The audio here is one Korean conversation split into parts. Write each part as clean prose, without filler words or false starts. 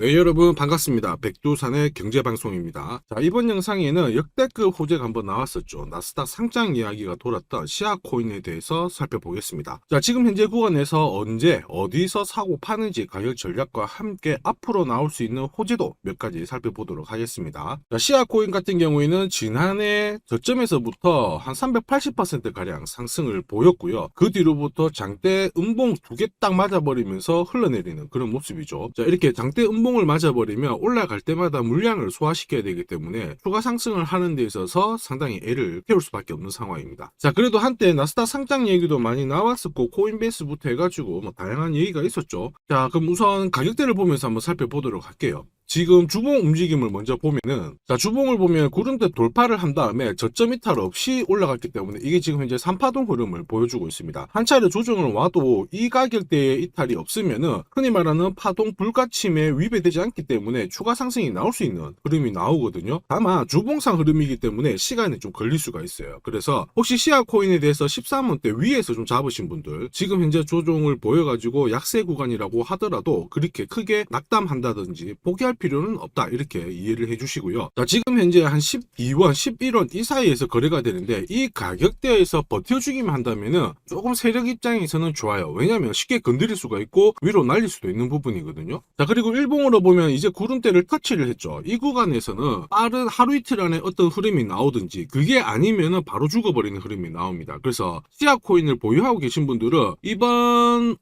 네, 여러분 반갑습니다. 백두산의 경제방송입니다. 자, 이번 영상에는 역대급 호재가 한번 나왔었죠. 나스닥 상장 이야기가 돌았던 시아코인에 대해서 살펴보겠습니다. 자, 지금 현재 구간에서 언제 어디서 사고 파는지 가격 전략과 함께 앞으로 나올 수 있는 호재도 몇 가지 살펴보도록 하겠습니다. 자, 시아코인 같은 경우에는 지난해 저점에서부터 한 380%가량 상승을 보였고요. 그 뒤로부터 장대 음봉 두 개 딱 맞아버리면서 흘러내리는 그런 모습이죠. 자, 이렇게 장대 음봉 을 맞아버리면 올라갈 때마다 물량을 소화시켜야 되기 때문에 추가 상승을 하는 데 있어서 상당히 애를 태울 수밖에 없는 상황입니다. 자, 그래도 한때 나스닥 상장 얘기도 많이 나왔었고 코인베이스부터 해가지고 뭐 다양한 얘기가 있었죠. 자, 그럼 우선 가격대를 보면서 한번 살펴보도록 할게요. 지금 주봉 움직임을 먼저 보면은, 자, 주봉을 보면 구름대 돌파를 한 다음에 저점 이탈 없이 올라갔기 때문에 이게 지금 현재 3파동 흐름을 보여주고 있습니다. 한 차례 조정을 와도 이 가격대에 이탈이 없으면은 흔히 말하는 파동 불가침에 위배되지 않기 때문에 추가 상승이 나올 수 있는 흐름이 나오거든요. 다만 주봉상 흐름이기 때문에 시간이 좀 걸릴 수가 있어요. 그래서 혹시 시아코인에 대해서 13원대 위에서 좀 잡으신 분들, 지금 현재 조정을 보여가지고 약세 구간이라고 하더라도 그렇게 크게 낙담한다든지 포기할 필요는 없다, 이렇게 이해를 해주시고요. 자, 지금 현재 한 12원, 11원 이 사이에서 거래가 되는데 이 가격대에서 버텨주기만 한다면은 조금 세력 입장에서는 좋아요. 왜냐면 쉽게 건드릴 수가 있고 위로 날릴 수도 있는 부분이거든요. 자, 그리고 일봉으로 보면 이제 구름대를 터치를 했죠. 이 구간에서는 빠른 하루 이틀 안에 어떤 흐름이 나오든지 그게 아니면은 바로 죽어버리는 흐름이 나옵니다. 그래서 시아코인을 보유하고 계신 분들은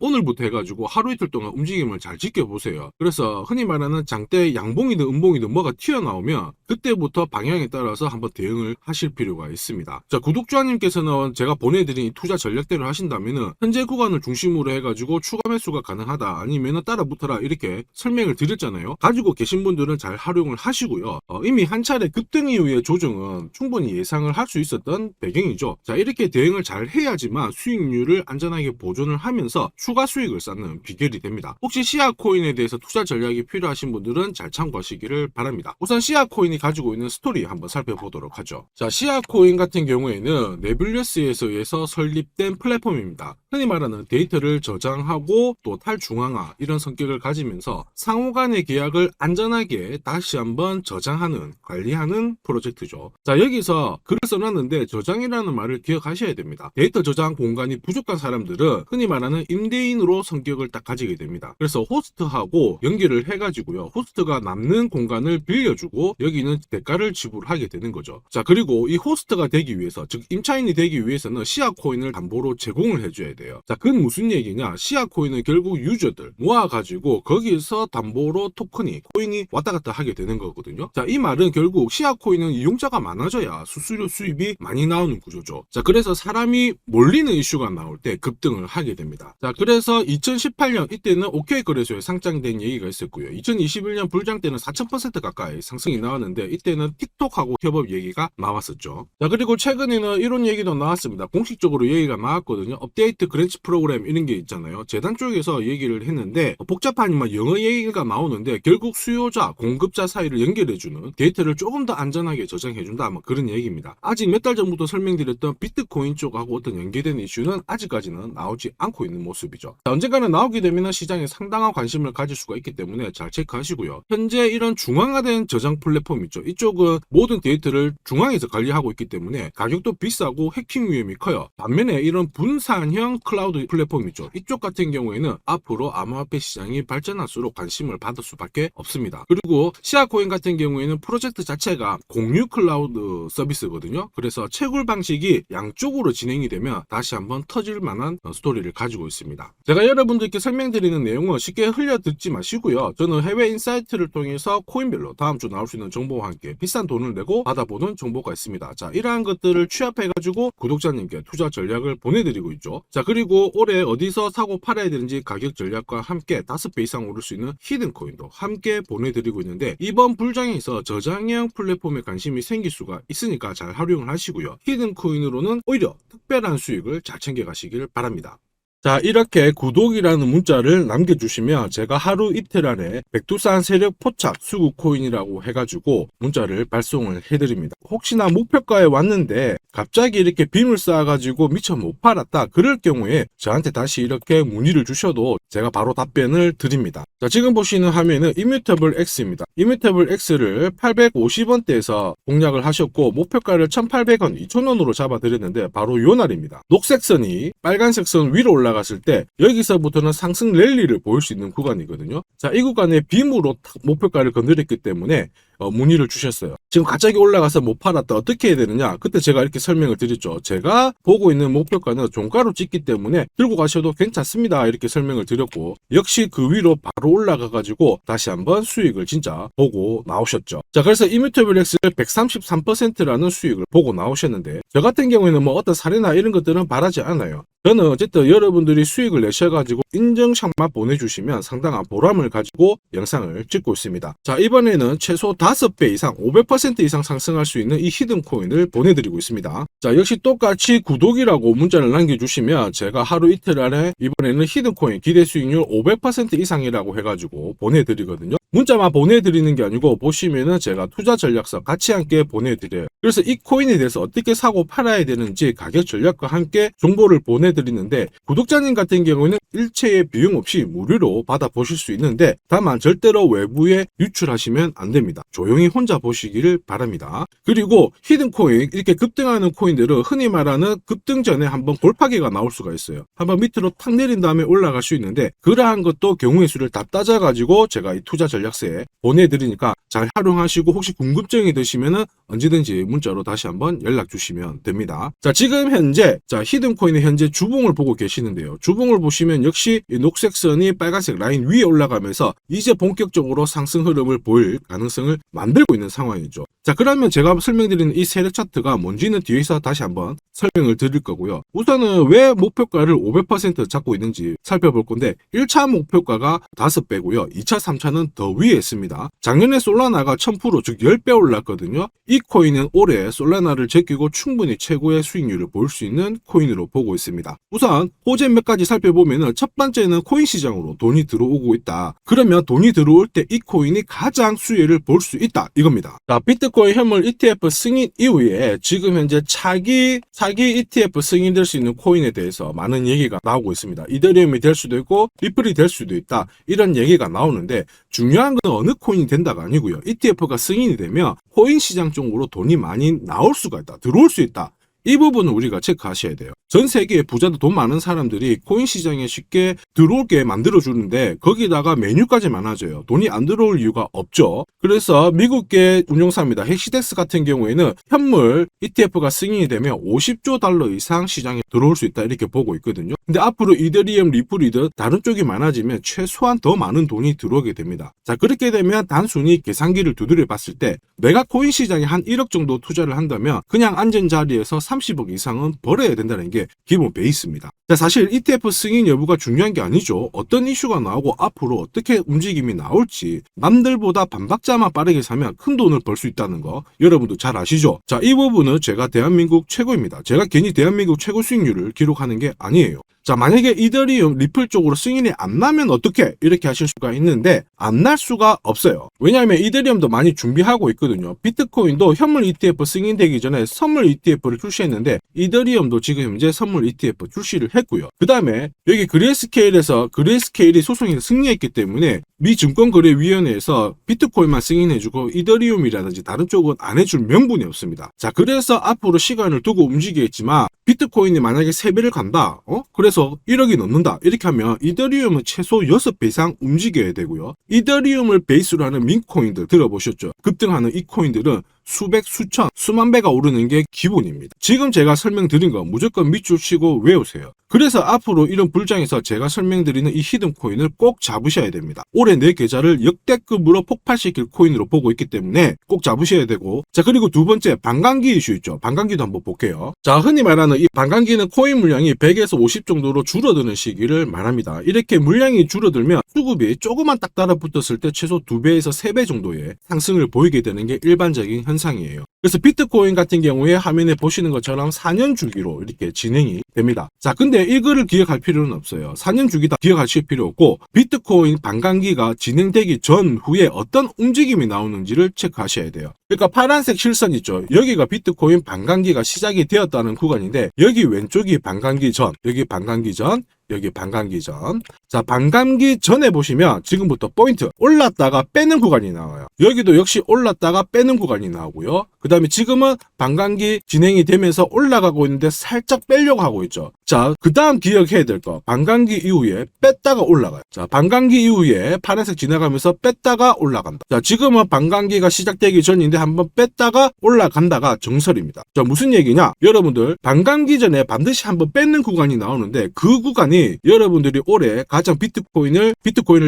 오늘부터 해가지고 하루 이틀 동안 움직임을 잘 지켜보세요. 그래서 흔히 말하는 장대 양봉이든 음봉이든 뭐가 튀어나오면 그때부터 방향에 따라서 한번 대응을 하실 필요가 있습니다. 자, 구독자님께서는 제가 보내드린 이 투자 전략대로 하신다면은 현재 구간을 중심으로 해가지고 추가 매수가 가능하다, 아니면은 따라 붙어라, 이렇게 설명을 드렸잖아요. 가지고 계신 분들은 잘 활용을 하시고요. 이미 한 차례 급등 이후의 조정은 충분히 예상을 할 수 있었던 배경이죠. 자, 이렇게 대응을 잘 해야지만 수익률을 안전하게 보존을 하면서 추가 수익을 쌓는 비결이 됩니다. 혹시 시아코인에 대해서 투자 전략이 필요하신 분들은 잘 참고하시기를 바랍니다. 우선 시아코인이 가지고 있는 스토리 한번 살펴보도록 하죠. 자, 시아코인 같은 경우에는 네뷸리어스에서 의해서 설립된 플랫폼입니다. 흔히 말하는 데이터를 저장하고 또 탈중앙화 이런 성격을 가지면서 상호 간의 계약을 안전하게 다시 한번 저장하는, 관리하는 프로젝트죠. 자, 여기서 글을 써놨는데 저장이라는 말을 기억하셔야 됩니다. 데이터 저장 공간이 부족한 사람들은 흔히 말하는 임대인으로 성격을 딱 가지게 됩니다. 그래서 호스트하고 연결을 해가지고요, 호스트가 남는 공간을 빌려주고 여기는 대가를 지불하게 되는 거죠. 자, 그리고 이 호스트가 되기 위해서, 즉 임차인이 되기 위해서는 시아코인을 담보로 제공을 해줘야 돼요. 자, 그건 무슨 얘기냐? 시아코인은 결국 유저들 모아가지고 거기서 담보로 토큰이, 코인이 왔다 갔다 하게 되는 거거든요. 자, 이 말은 결국 시아코인은 이용자가 많아져야 수수료 수입이 많이 나오는 구조죠. 자, 그래서 사람이 몰리는 이슈가 나올 때 급등을 하게 됩니다. 자, 그래서 2018년 이때는 OK 거래소에 상장된 얘기가 있었고요. 2021년 불장 때는 4000% 가까이 상승이 나왔는데 이때는 틱톡하고 협업 얘기가 나왔었죠. 자, 그리고 최근에는 이런 얘기도 나왔습니다. 공식적으로 얘기가 나왔거든요. 업데이트 그랜치 프로그램 이런 게 있잖아요. 재단 쪽에서 얘기를 했는데 복잡하니만 영어 얘기가 나오는데 결국 수요자, 공급자 사이를 연결해주는, 데이터를 조금 더 안전하게 저장해준다, 뭐 그런 얘기입니다. 아직 몇 달 전부터 설명드렸던 비트코인 쪽하고 어떤 연계된 이슈는 아직까지는 나오지 않고 있는 모습이죠. 자, 언젠가는 나오게 되면 시장에 상당한 관심을 가질 수가 있기 때문에 잘 체크하시고요. 현재 이런 중앙화된 저장 플랫폼 있죠. 이쪽은 모든 데이터를 중앙에서 관리하고 있기 때문에 가격도 비싸고 해킹 위험이 커요. 반면에 이런 분산형 클라우드 플랫폼 있죠. 이쪽 같은 경우에는 앞으로 암호화폐 시장이 발전할수록 관심을 받을 수밖에 없습니다. 그리고 시아코인 같은 경우에는 프로젝트 자체가 공유 클라우드 서비스거든요. 그래서 채굴 방식이 양쪽으로 진행이 되면 다시 한번 터질 만한 스토리를 가지고 있습니다. 제가 여러분들께 설명드리는 내용은 쉽게 흘려 듣지 마시고요. 저는 해외 인사이트를 통해서 코인별로 다음 주 나올 수 있는 정보와 함께 비싼 돈을 내고 받아보는 정보가 있습니다. 자, 이러한 것들을 취합해가지고 구독자님께 투자 전략을 보내드리고 있죠. 자, 그리고 올해 어디서 사고 팔아야 되는지 가격 전략과 함께 5배 이상 오를 수 있는 히든 코인도 함께 보내드리고 있는데 이번 불장에서 저장형 플랫폼에 관심이 생길 수가 있으니까 잘 활용을 하시고요. 히든 코인으로는 오히려 특별한 수익을 잘 챙겨가시길 바랍니다. 자, 이렇게 구독이라는 문자를 남겨주시면 제가 하루 이틀 안에 백두산 세력 포착 수급 코인이라고 해가지고 문자를 발송을 해드립니다. 혹시나 목표가에 왔는데 갑자기 이렇게 빔을 쌓아가지고 미처 못 팔았다, 그럴 경우에 저한테 다시 이렇게 문의를 주셔도 제가 바로 답변을 드립니다. 자, 지금 보시는 화면은 이뮤터블 X입니다. 이뮤터블 X를 850원대에서 공략을 하셨고 목표가를 1,800원, 2,000원으로 잡아드렸는데 바로 요 날입니다. 녹색 선이 빨간색 선 위로 올라갔을 때 여기서부터는 상승 랠리를 보일 수 있는 구간이거든요. 자, 이 구간에 빔으로 목표가를 건드렸기 때문에 문의를 주셨어요. 지금 갑자기 올라가서 못 팔았다. 어떻게 해야 되느냐? 그때 제가 이렇게 설명을 드렸죠. 제가 보고 있는 목표가는 종가로 찍기 때문에 들고 가셔도 괜찮습니다. 이렇게 설명을 드렸고 역시 그 위로 바로 올라가가지고 다시 한번 수익을 진짜 보고 나오셨죠. 자, 그래서 이뮤터블 X를 133%라는 수익을 보고 나오셨는데 저 같은 경우에는 뭐 어떤 사례나 이런 것들은 바라지 않아요. 저는 어쨌든 여러분들이 수익을 내셔가지고 인증샷만 보내주시면 상당한 보람을 가지고 영상을 찍고 있습니다. 자, 이번에는 최소 5배 이상 500% 이상 상승할 수 있는 이 히든코인을 보내드리고 있습니다. 자, 역시 똑같이 구독이라고 문자를 남겨주시면 제가 하루 이틀 안에 이번에는 히든코인 기대 수익률 500% 이상이라고 해가지고 보내드리거든요. 문자만 보내드리는 게 아니고 보시면은 제가 투자 전략서 같이 함께 보내드려요. 그래서 이 코인에 대해서 어떻게 사고 팔아야 되는지 가격 전략과 함께 정보를 보내드리는데 구독자님 같은 경우는 일체의 비용 없이 무료로 받아보실 수 있는데 다만 절대로 외부에 유출하시면 안 됩니다. 조용히 혼자 보시기를 바랍니다. 그리고 히든코인 이렇게 급등하는 코인들은 흔히 말하는 급등 전에 한번 골파기가 나올 수가 있어요. 한번 밑으로 탁 내린 다음에 올라갈 수 있는데 그러한 것도 경우의 수를 다 따져가지고 제가 이 투자 전략서에 보내드리니까 잘 활용하시고 혹시 궁금증이 드시면은 언제든지 문자로 다시 한번 연락 주시면 됩니다. 자, 지금 현재 히든코인의 현재 주봉을 보고 계시는데요. 주봉을 보시면 역시 이 녹색 선이 빨간색 라인 위에 올라가면서 이제 본격적으로 상승 흐름을 보일 가능성을 만들고 있는 상황이죠. 자, 그러면 제가 설명드리는 이 세력 차트가 뭔지는 뒤에서 다시 한번 설명을 드릴 거고요. 우선은 왜 목표가를 500% 잡고 있는지 살펴볼 건데 1차 목표가가 5배고요. 2차, 3차는 더 위에 있습니다. 작년에 솔라나가 1000% 즉 10배 올랐거든요. 이 코인은 올해 솔라나를 제끼고 충분히 최고의 수익률을 볼 수 있는 코인으로 보고 있습니다. 우선 호재 몇 가지 살펴보면은 첫 번째는 코인 시장으로 돈이 들어오고 있다. 그러면 돈이 들어올 때 이 코인이 가장 수혜를 볼 수 있다 이겁니다. 자, 비트코인 현물 ETF 승인 이후에 지금 현재 차기 ETF 승인될 수 있는 코인에 대해서 많은 얘기가 나오고 있습니다. 이더리움이 될 수도 있고 리플이 될 수도 있다 이런 얘기가 나오는데 중요한 건 어느 코인이 된다가 아니고요. ETF가 승인이 되면 코인 시장 쪽으로 돈이 많이 나올 수가 있다. 들어올 수 있다. 이 부분은 우리가 체크하셔야 돼요. 전 세계의 부자도 돈 많은 사람들이 코인 시장에 쉽게 들어올게 만들어주는데 거기다가 메뉴까지 많아져요. 돈이 안 들어올 이유가 없죠. 그래서 미국계 운용사입니다. 헥시덱스 같은 경우에는 현물 ETF가 승인이 되면 50조 달러 이상 시장에 들어올 수 있다 이렇게 보고 있거든요. 근데 앞으로 이더리움, 리플이든 다른 쪽이 많아지면 최소한 더 많은 돈이 들어오게 됩니다. 자, 그렇게 되면 단순히 계산기를 두드려 봤을 때 내가 코인 시장에 한 1억 정도 투자를 한다면 그냥 앉은 자리에서 30억 이상은 벌어야 된다는 게 기본 베이스입니다. 자, 사실 ETF 승인 여부가 중요한 게 아니죠. 어떤 이슈가 나오고 앞으로 어떻게 움직임이 나올지 남들보다 반박자만 빠르게 사면 큰 돈을 벌 수 있다는 거 여러분도 잘 아시죠? 자, 이 부분은 제가 대한민국 최고입니다. 제가 괜히 대한민국 최고 수익률을 기록하는 게 아니에요. 자, 만약에 이더리움, 리플 쪽으로 승인이 안 나면 어떻게 이렇게 하실 수가 있는데 안 날 수가 없어요. 왜냐하면 이더리움도 많이 준비하고 있거든요. 비트코인도 현물 ETF 승인되기 전에 선물 ETF를 출시했는데 이더리움도 지금 현재 선물 ETF 출시를 했고요. 그 다음에 여기 그레이스케일이 소송에서 승리했기 때문에 미 증권거래위원회에서 비트코인만 승인해주고 이더리움이라든지 다른 쪽은 안 해줄 명분이 없습니다. 자, 그래서 앞으로 시간을 두고 움직이겠지만 비트코인이 만약에 3배를 간다. 그래서 1억이 넘는다. 이렇게 하면 이더리움은 최소 6배 이상 움직여야 되고요. 이더리움을 베이스로 하는 민코인들 들어보셨죠? 급등하는 이 코인들은 수백, 수천, 수만 배가 오르는 게 기본입니다. 지금 제가 설명드린 거 무조건 밑줄 치고 외우세요. 그래서 앞으로 이런 불장에서 제가 설명드리는 이 히든코인을 꼭 잡으셔야 됩니다. 올해 내 계좌를 역대급으로 폭발시킬 코인으로 보고 있기 때문에 꼭 잡으셔야 되고, 자, 그리고 두 번째 반감기 이슈 있죠. 반감기도 한번 볼게요. 자, 흔히 말하는 이 반감기는 코인 물량이 100에서 50 정도로 줄어드는 시기를 말합니다. 이렇게 물량이 줄어들면 수급이 조금만 딱 달라붙었을 때 최소 2배에서 3배 정도의 상승을 보이게 되는 게 일반적인 현상이에요. 그래서 비트코인 같은 경우에 화면에 보시는 것처럼 4년 주기로 이렇게 진행이 됩니다. 자, 근데 이거를 기억할 필요는 없어요. 4년 주기다 기억하실 필요 없고 비트코인 반감기가 진행되기 전후에 어떤 움직임이 나오는지를 체크하셔야 돼요. 그러니까 파란색 실선 있죠. 여기가 비트코인 반감기가 시작이 되었다는 구간인데 여기 왼쪽이 반감기 전, 여기 반감기 전, 여기 반감기 전. 자, 반감기 전에 보시면 지금부터 포인트 올랐다가 빼는 구간이 나와요. 여기도 역시 올랐다가 빼는 구간이 나오고요. 그 다음에 지금은 반감기 진행이 되면서 올라가고 있는데 살짝 빼려고 하고 있죠. 자, 그 다음 기억해야 될 거, 반감기 이후에 뺐다가 올라가요. 자, 반감기 이후에 파란색 지나가면서 뺐다가 올라간다. 자, 지금은 반감기가 시작되기 전인데 한번 뺐다가 올라간다가 정설입니다. 자, 무슨 얘기냐? 여러분들 반감기 전에 반드시 한번 뺏는 구간이 나오는데 그 구간이 여러분들이 올해 가장 비트코인을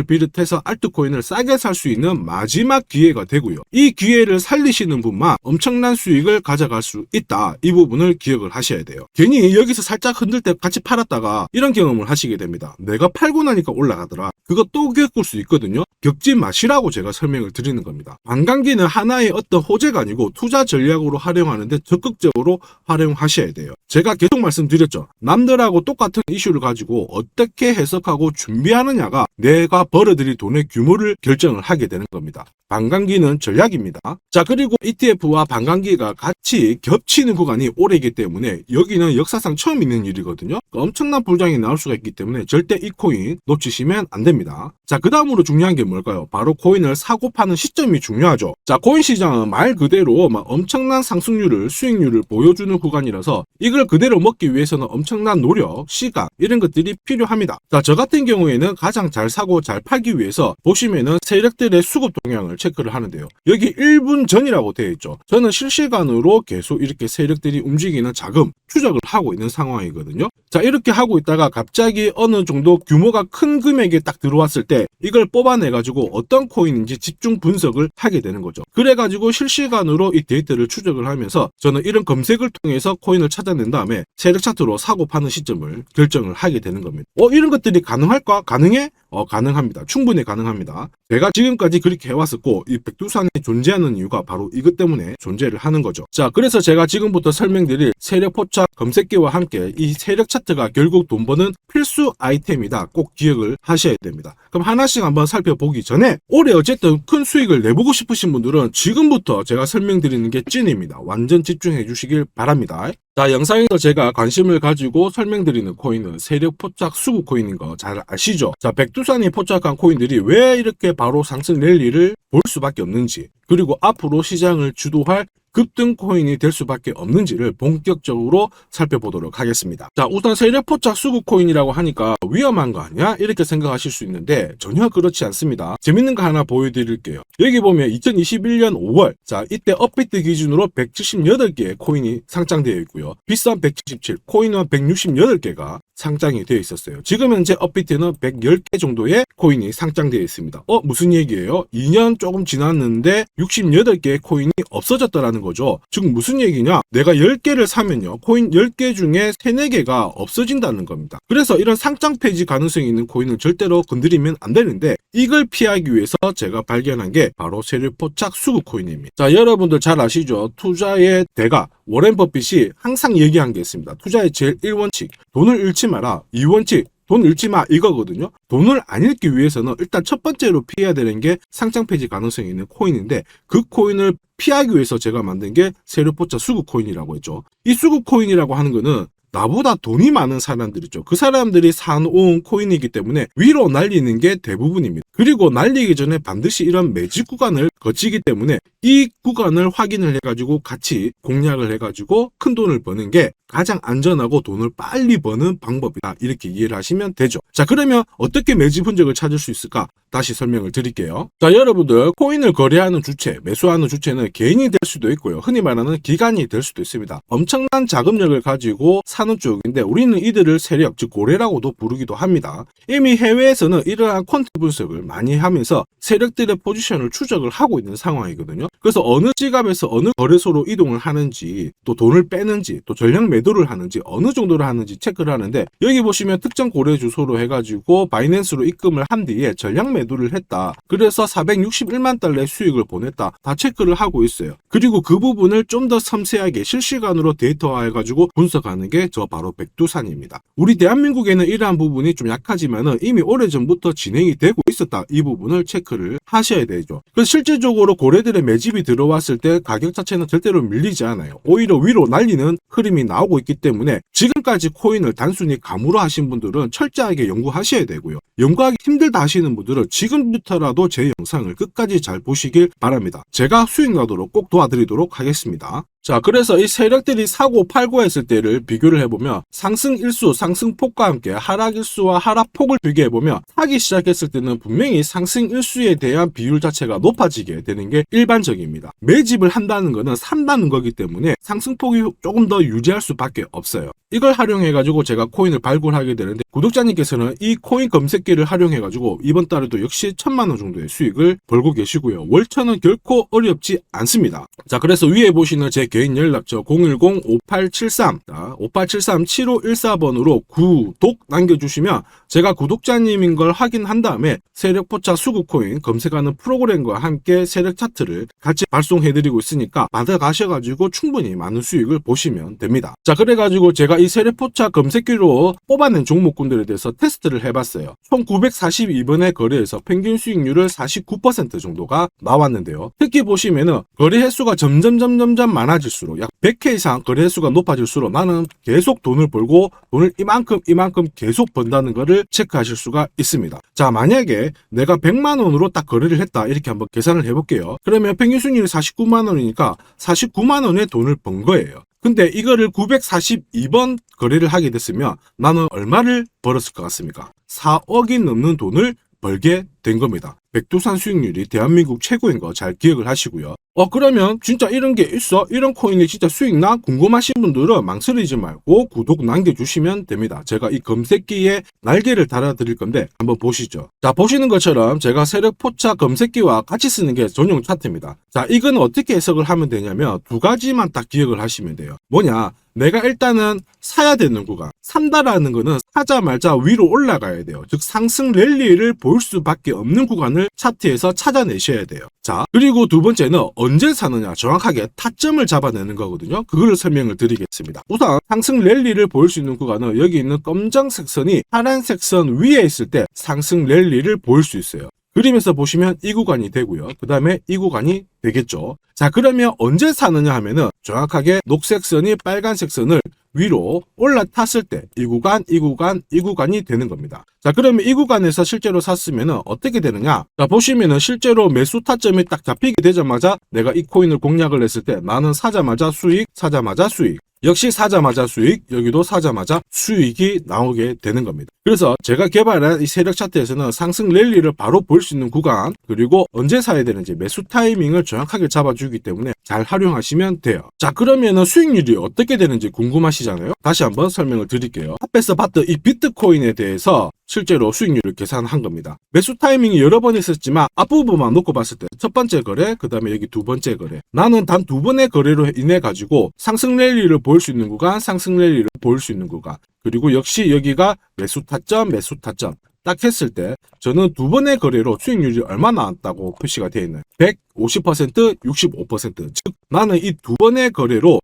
비롯해서 알트코인을 싸게 살 수 있는 마지막 기회가 되고요. 이 기회를 살리시는 분만 엄청난 수익을 가져갈 수 있다. 이 부분을 기억을 하셔야 돼요. 괜히 여기서 살짝 흔들 때 같이 팔았다가 이런 경험을 하시게 됩니다. 내가 팔고 나니까 올라가더라. 그거 또 겪을 수 있거든요. 겪지 마시라고 제가 설명을 드리는 겁니다. 반감기는 하나의 어떤 호재가 아니고 투자 전략으로 활용하는데 적극적으로 활용하셔야 돼요. 제가 계속 말씀드렸죠. 남들하고 똑같은 이슈를 가지고 어떻게 해석하고 준비하느냐가 내가 벌어들일 돈의 규모를 결정을 하게 되는 겁니다. 반감기는 전략입니다. 자, 그리고 ETF와 반감기가 같이 겹치는 구간이 올해이기 때문에 여기는 역사상 처음 있는 일이거든요. 엄청난 불장이 나올 수가 있기 때문에 절대 이 코인 놓치시면 안 됩니다. 자, 그 다음으로 중요한 게 뭘까요? 바로 코인을 사고 파는 시점이 중요하죠. 자, 코인 시장은 말 그대로 엄청난 상승률을, 수익률을 보여주는 구간이라서 이걸 그대로 먹기 위해서는 엄청난 노력, 시간 이런 것들이 필요합니다. 자, 저 같은 경우에는 가장 잘 사고 잘 팔기 위해서 보시면은 세력들의 수급 동향을 체크를 하는데요. 여기 1분 전이라고 되어 있죠. 저는 실시간으로 계속 이렇게 세력들이 움직이는 자금 추적을 하고 있는 상황이거든요. 자, 이렇게 하고 있다가 갑자기 어느 정도 규모가 큰 금액이 딱 들어왔을 때 이걸 뽑아내가지고 어떤 코인인지 집중 분석을 하게 되는 거죠. 그래가지고 실시간으로 이 데이터를 추적을 하면서 저는 이런 검색을 통해서 코인을 찾아낸 다음에 세력 차트로 사고 파는 시점을 결정을 하게 되는 겁니다. 이런 것들이 가능할까? 가능해? 가능합니다. 충분히 가능합니다. 제가 지금까지 그렇게 해왔었고 이 백두산에 존재하는 이유가 바로 이것 때문에 존재를 하는 거죠. 자, 그래서 제가 지금부터 설명드릴 세력 포착 검색기와 함께 이 세력 차트가 결국 돈 버는 필수 아이템이다. 꼭 기억을 하셔야 됩니다. 그럼 하나씩 한번 살펴보기 전에 올해 어쨌든 큰 수익을 내보고 싶으신 분들은 지금부터 제가 설명드리는 게 찐입니다. 완전 집중해 주시길 바랍니다. 자, 영상에서 제가 관심을 가지고 설명드리는 코인은 세력 포착 수급 코인인 거 잘 아시죠? 자, 백두산이 포착한 코인들이 왜 이렇게 바로 상승 랠리를 볼 수밖에 없는지, 그리고 앞으로 시장을 주도할 급등 코인이 될 수밖에 없는지를 본격적으로 살펴보도록 하겠습니다. 자, 우선 세력 포착 수급 코인이라고 하니까 위험한 거 아니야? 이렇게 생각하실 수 있는데 전혀 그렇지 않습니다. 재밌는 거 하나 보여드릴게요. 여기 보면 2021년 5월, 자, 이때 업비트 기준으로 178개의 코인이 상장되어 있고요. 비싼 177, 코인은 168개가 상장이 되어 있었어요. 지금 현재 업비트는 110개 정도의 코인이 상장되어 있습니다. 무슨 얘기예요? 2년 조금 지났는데 68개의 코인이 없어졌다라는 거죠. 즉 무슨 얘기냐? 내가 10개를 사면요, 코인 10개 중에 3, 4개가 없어진다는 겁니다. 그래서 이런 상장 폐지 가능성이 있는 코인은 절대로 건드리면 안 되는데 이걸 피하기 위해서 제가 발견한 게 바로 세력 포착 수급 코인입니다. 자, 여러분들 잘 아시죠? 투자의 대가 워렌 버핏이 항상 얘기한 게 있습니다. 투자의 제일 1원칙, 돈을 잃지 마라. 2원칙, 돈 잃지 마, 이거거든요. 돈을 안 잃기 위해서는 일단 첫 번째로 피해야 되는 게 상장 폐지 가능성이 있는 코인인데 그 코인을 피하기 위해서 제가 만든 게 세력 포착 수급 코인이라고 했죠. 이 수급 코인이라고 하는 거는 나보다 돈이 많은 사람들이죠. 그 사람들이 사놓은 코인이기 때문에 위로 날리는 게 대부분입니다. 그리고 날리기 전에 반드시 이런 매집 구간을 거치기 때문에 이 구간을 확인을 해가지고 같이 공략을 해가지고 큰 돈을 버는 게 가장 안전하고 돈을 빨리 버는 방법이다. 이렇게 이해를 하시면 되죠. 자, 그러면 어떻게 매집 흔적을 찾을 수 있을까? 다시 설명을 드릴게요. 자, 여러분들 코인을 거래하는 주체, 매수하는 주체는 개인이 될 수도 있고요. 흔히 말하는 기관이 될 수도 있습니다. 엄청난 자금력을 가지고 사는 쪽인데 우리는 이들을 세력, 즉 고래라고도 부르기도 합니다. 이미 해외에서는 이러한 퀀트 분석을 많이 하면서 세력들의 포지션을 추적을 하고 하고 있는 상황이거든요. 그래서 어느 지갑에서 어느 거래소로 이동을 하는지, 또 돈을 빼는지, 또 전량 매도를 하는지, 어느 정도를 하는지 체크를 하는데, 여기 보시면 특정 거래 주소로 해가지고 바이낸스로 입금을 한 뒤에 전량 매도를 했다. 그래서 461만 달러의 수익을 보냈다. 다 체크를 하고 있어요. 그리고 그 부분을 좀 더 섬세하게 실시간으로 데이터화해가지고 분석하는 게 저 바로 백두산입니다. 우리 대한민국에는 이러한 부분이 좀 약하지만은 이미 오래전부터 진행이 되고 있었다. 이 부분을 체크를 하셔야 되죠. 그래서 실질적으로 고래들의 매집이 들어왔을 때 가격 자체는 절대로 밀리지 않아요. 오히려 위로 날리는 흐름이 나오고 있기 때문에 지금까지 코인을 단순히 감으로 하신 분들은 철저하게 연구하셔야 되고요. 연구하기 힘들다 하시는 분들은 지금부터라도 제 영상을 끝까지 잘 보시길 바랍니다. 제가 수익 나도록 꼭 도와드리도록 하겠습니다. 자, 그래서 이 세력들이 사고 팔고 했을 때를 비교를 해보면 상승 일수, 상승폭과 함께 하락 일수와 하락폭을 비교해보면 사기 시작했을 때는 분명히 상승 일수에 대한 비율 자체가 높아지게 되는 게 일반적입니다. 매집을 한다는 거는 산다는 거기 때문에 상승폭이 조금 더 유지할 수밖에 없어요. 이걸 활용해가지고 제가 코인을 발굴하게 되는데, 구독자님께서는 이 코인 검색기를 활용해가지고 이번 달에도 역시 1000만원 정도의 수익을 벌고 계시고요. 월천은 결코 어렵지 않습니다. 자, 그래서 위에 보시는 제 개인 연락처 010-5873-7514번으로 구독 남겨주시면 제가 구독자님인 걸 확인한 다음에 세력포차 수급코인 검색하는 프로그램과 함께 세력 차트를 같이 발송해드리고 있으니까 받아가셔가지고 충분히 많은 수익을 보시면 됩니다. 자, 그래가지고 제가 이 세력포차 검색기로 뽑아낸 종목군들에 대해서 테스트를 해봤어요. 총 942번의 거래에서 평균 수익률을 49% 정도가 나왔는데요. 특히 보시면은 거래 횟수가 점점 많아질수록 약 100회 이상 거래 횟수가 높아질수록 나는 계속 돈을 벌고 돈을 이만큼 계속 번다는 거를 체크하실 수가 있습니다. 자, 만약에 내가 100만원으로 딱 거래를 했다, 이렇게 한번 계산을 해볼게요. 그러면 평균 수익률이 49만원이니까 49만원의 돈을 번 거예요. 근데 이거를 942번 거래를 하게 됐으면 나는 얼마를 벌었을 것 같습니까? 4억이 넘는 돈을 벌게 된 겁니다. 백두산 수익률이 대한민국 최고인 거 잘 기억을 하시고요. 그러면 진짜 이런 게 있어? 이런 코인이 진짜 수익 나? 궁금하신 분들은 망설이지 말고 구독 남겨주시면 됩니다. 제가 이 검색기에 날개를 달아드릴 건데 한번 보시죠. 자, 보시는 것처럼 제가 세력포차 검색기와 같이 쓰는 게 전용 차트입니다. 자, 이건 어떻게 해석을 하면 되냐면 두 가지만 딱 기억을 하시면 돼요. 뭐냐? 내가 일단은 사야 되는 구간, 산다라는 거는 사자마자 위로 올라가야 돼요. 즉 상승 랠리를 볼 수밖에 없는 구간을 차트에서 찾아내셔야 돼요. 자, 그리고 두 번째는 언제 사느냐, 정확하게 타점을 잡아내는 거거든요. 그걸 설명을 드리겠습니다. 우선 상승 랠리를 볼 수 있는 구간은 여기 있는 검정색 선이 파란색 선 위에 있을 때 상승 랠리를 볼 수 있어요. 그림에서 보시면 이 구간이 되고요. 그 다음에 이 구간이 되겠죠. 자, 그러면 언제 사느냐 하면은 정확하게 녹색 선이 빨간색 선을 위로 올라탔을 때 이 구간이 되는 겁니다. 자, 그러면 이 구간에서 실제로 샀으면은 어떻게 되느냐? 자, 보시면은 실제로 매수 타점이 딱 잡히게 되자마자 내가 이 코인을 공략을 했을 때 나는 사자마자 수익, 사자마자 수익. 역시 사자마자 수익, 여기도 사자마자 수익이 나오게 되는 겁니다. 그래서 제가 개발한 이 세력 차트에서는 상승 랠리를 바로 볼 수 있는 구간, 그리고 언제 사야 되는지 매수 타이밍을 정확하게 잡아주기 때문에 잘 활용하시면 돼요. 자, 그러면은 수익률이 어떻게 되는지 궁금하시잖아요. 다시 한번 설명을 드릴게요. 앞에서 봤던 이 비트코인에 대해서 실제로 수익률을 계산한 겁니다. 매수 타이밍이 여러 번 있었지만 앞부분만 놓고 봤을 때 첫 번째 거래, 그 다음에 여기 두 번째 거래, 나는 단 두 번의 거래로 인해 가지고 상승 랠리를 볼 수 있는 구간, 상승 랠리를 볼 수 있는 구간, 그리고 역시 여기가 매수 타점 딱 했을 때 저는 두 번의 거래로 수익률이 얼마 나왔다고 표시가 되어 있나요? 150%, 65%. 즉 나는 이 두 번의 거래로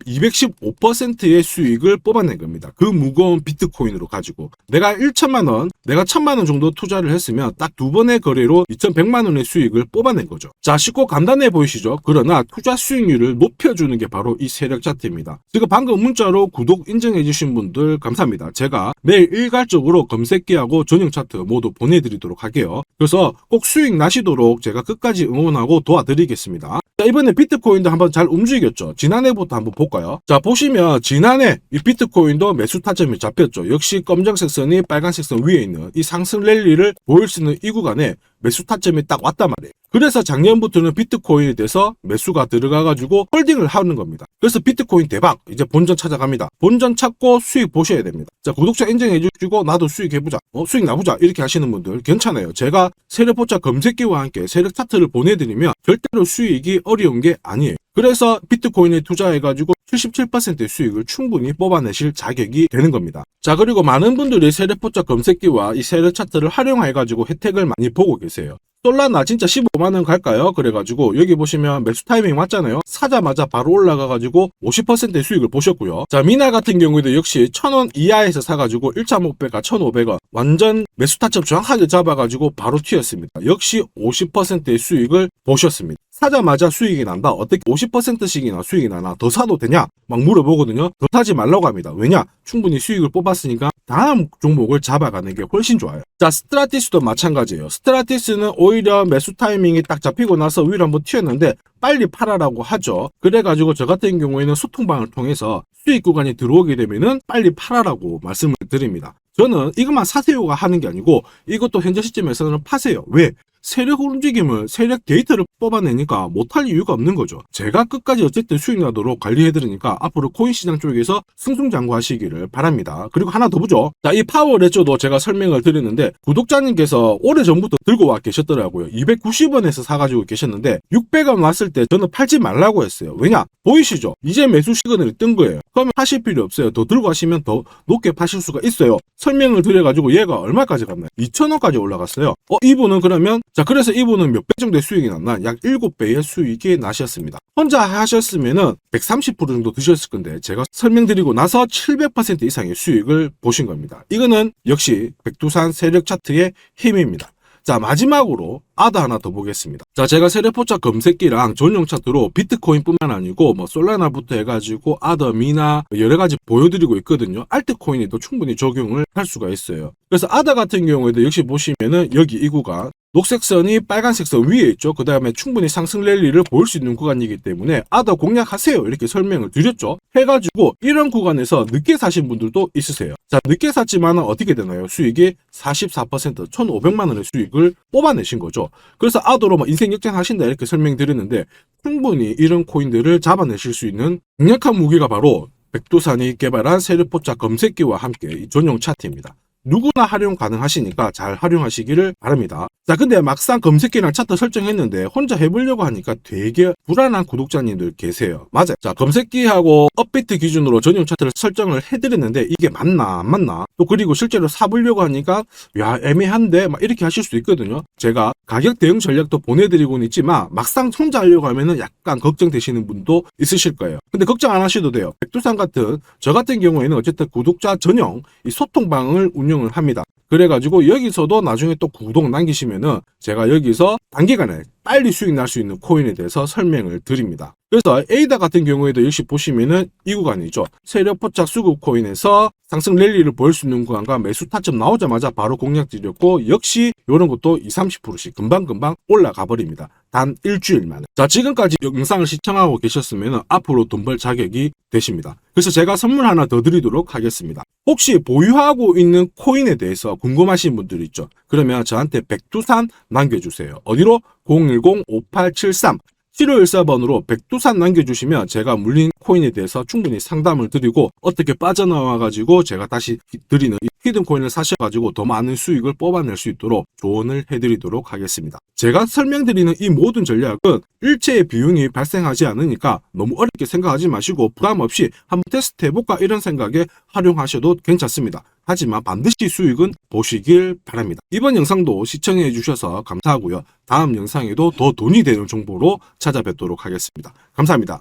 215%의 수익을 뽑아낸 겁니다. 그 무거운 비트코인으로 가지고 내가 1000만원 정도 투자를 했으면 딱 두 번의 거래로 2100만원의 수익을 뽑아낸 거죠. 자, 쉽고 간단해 보이시죠? 그러나 투자 수익률을 높여주는 게 바로 이 세력 차트입니다. 지금 방금 문자로 구독 인정해 주신 분들 감사합니다. 제가 매일 일괄적으로 검색기하고 전용 차트 모두 보내드리도록 할게요. 그래서 꼭 수익 나시도록 제가 끝까지 응원하고 도와드리겠습니다. 자, 이번에 비트코인도 한번 잘 움직였죠. 지난해부터 한번 볼까요? 자, 보시면 지난해 이 비트코인도 매수 타점이 잡혔죠. 역시 검정색 선이 빨간색 선 위에 있는 이 상승 랠리를 보일 수 있는 이 구간에 매수 타점이 딱 왔단 말이에요. 그래서 작년부터는 비트코인에 대해서 매수가 들어가가지고 홀딩을 하는 겁니다. 그래서 비트코인 대박, 이제 본전 찾아갑니다. 본전 찾고 수익 보셔야 됩니다. 자, 구독자 인정해주시고 나도 수익 해보자, 수익 나보자 이렇게 하시는 분들 괜찮아요. 제가 세력포차 검색기와 함께 세력 차트를 보내드리면 절대로 수익이 어려운 게 아니에요. 그래서 비트코인에 투자해가지고 77%의 수익을 충분히 뽑아내실 자격이 되는 겁니다. 자, 그리고 많은 분들이 세력포차 검색기와 이 세력 차트를 활용해가지고 혜택을 많이 보고 계세요. 솔라나 진짜 15만원 갈까요? 그래가지고 여기 보시면 매수 타이밍 맞잖아요. 사자마자 바로 올라가가지고 50%의 수익을 보셨고요. 자, 미나 같은 경우에도 역시 1000원 이하에서 사가지고 1.5배가 1,500원 완전 매수 타점 정확하게 잡아가지고 바로 튀었습니다. 역시 50%의 수익을 보셨습니다. 사자마자 수익이 난다. 어떻게 50%씩이나 수익이 나나? 더 사도 되냐? 막 물어보거든요. 더 사지 말라고 합니다. 왜냐? 충분히 수익을 뽑았으니까 다음 종목을 잡아가는 게 훨씬 좋아요. 자, 스트라티스도 마찬가지예요. 스트라티스는 오히려 매수 타이밍이 딱 잡히고 나서 위로 한번 튀었는데 빨리 팔아라고 하죠. 그래가지고 저 같은 경우에는 소통방을 통해서 수익 구간이 들어오게 되면은 빨리 팔아라고 말씀을 드립니다. 저는 이것만 사세요가 하는 게 아니고 이것도 현재 시점에서는 파세요. 왜? 세력 움직임을, 세력 데이터를 뽑아내니까 못할 이유가 없는 거죠. 제가 끝까지 어쨌든 수익 나도록 관리해드리니까 앞으로 코인 시장 쪽에서 승승장구하시기를 바랍니다. 그리고 하나 더 보죠. 자, 이 파워레저도 제가 설명을 드렸는데 구독자님께서 오래전부터 들고 와 계셨더라고요. 290원에서 사가지고 계셨는데 600원 왔을 때 저는 팔지 말라고 했어요. 왜냐? 보이시죠? 이제 매수 시그널이 뜬 거예요. 그러면 파실 필요 없어요. 더 들고 가시면 더 높게 파실 수가 있어요. 설명을 드려가지고 얘가 얼마까지 갔나요? 2,000원까지 올라갔어요. 이분은 그러면 자, 그래서 이분은 몇 배 정도의 수익이 났나? 약 7배의 수익이 나셨습니다. 혼자 하셨으면은 130% 정도 드셨을 건데 제가 설명드리고 나서 700% 이상의 수익을 보신 겁니다. 이거는 역시 백두산 세력 차트의 힘입니다. 자, 마지막으로 아더 하나 더 보겠습니다. 자, 제가 세력포차 검색기랑 전용 차트로 비트코인뿐만 아니고 솔라나부터 해가지고 아더, 미나 여러 가지 보여드리고 있거든요. 알트코인에도 충분히 적용을 할 수가 있어요. 그래서 아더 같은 경우에도 역시 보시면은 여기 이 구간 녹색 선이 빨간색 선 위에 있죠. 그 다음에 충분히 상승 랠리를 보일 수 있는 구간이기 때문에 아더 공략하세요 이렇게 설명을 드렸죠. 해가지고 이런 구간에서 늦게 사신 분들도 있으세요. 자, 늦게 샀지만 어떻게 되나요? 수익이 44% 1,500만 원의 수익을 뽑아내신 거죠. 그래서 아더로 인생 역전하신다 이렇게 설명드렸는데 충분히 이런 코인들을 잡아내실 수 있는 강력한 무기가 바로 백두산이 개발한 세력포차 검색기와 함께 이 전용 차트입니다. 누구나 활용 가능하시니까 잘 활용하시기를 바랍니다. 자, 근데 막상 검색기랑 차트 설정했는데 혼자 해보려고 하니까 되게 불안한 구독자님들 계세요. 맞아요. 자, 검색기하고 업비트 기준으로 전용 차트를 설정을 해드렸는데 이게 맞나 안 맞나? 또 그리고 실제로 사보려고 하니까 야, 애매한데 막 이렇게 하실 수 있거든요. 제가 가격 대응 전략도 보내드리고는 있지만 막상 혼자 하려고 하면은 약간 걱정되시는 분도 있으실 거예요. 근데 걱정 안 하셔도 돼요. 백두산 같은 저 같은 경우에는 어쨌든 구독자 전용 이 소통방을 운영을 합니다. 그래가지고 여기서도 나중에 또 구독 남기시면은 제가 여기서 단기간에 빨리 수익 날 수 있는 코인에 대해서 설명을 드립니다. 그래서 에이다 같은 경우에도 역시 보시면은 이 구간이죠. 세력포착 수급 코인에서 상승 랠리를 보일 수 있는 구간과 매수 타점 나오자마자 바로 공략 드렸고 역시 이런 것도 20-30%씩 금방금방 올라가 버립니다. 단 일주일 만에. 자, 지금까지 영상을 시청하고 계셨으면 앞으로 돈 벌 자격이 되십니다. 그래서 제가 선물 하나 더 드리도록 하겠습니다. 혹시 보유하고 있는 코인에 대해서 궁금하신 분들 있죠? 그러면 저한테 백두산 남겨주세요. 어디로? 010-5873 7514번으로 백두산 남겨주시면 제가 물린 코인에 대해서 충분히 상담을 드리고 어떻게 빠져나와가지고 제가 다시 드리는 히든 코인을 사셔가지고 더 많은 수익을 뽑아낼 수 있도록 조언을 해드리도록 하겠습니다. 제가 설명드리는 이 모든 전략은 일체의 비용이 발생하지 않으니까 너무 어렵게 생각하지 마시고 부담 없이 한번 테스트 해볼까 이런 생각에 활용하셔도 괜찮습니다. 하지만 반드시 수익은 보시길 바랍니다. 이번 영상도 시청해 주셔서 감사하고요. 다음 영상에도 더 돈이 되는 정보로 찾아뵙도록 하겠습니다. 감사합니다.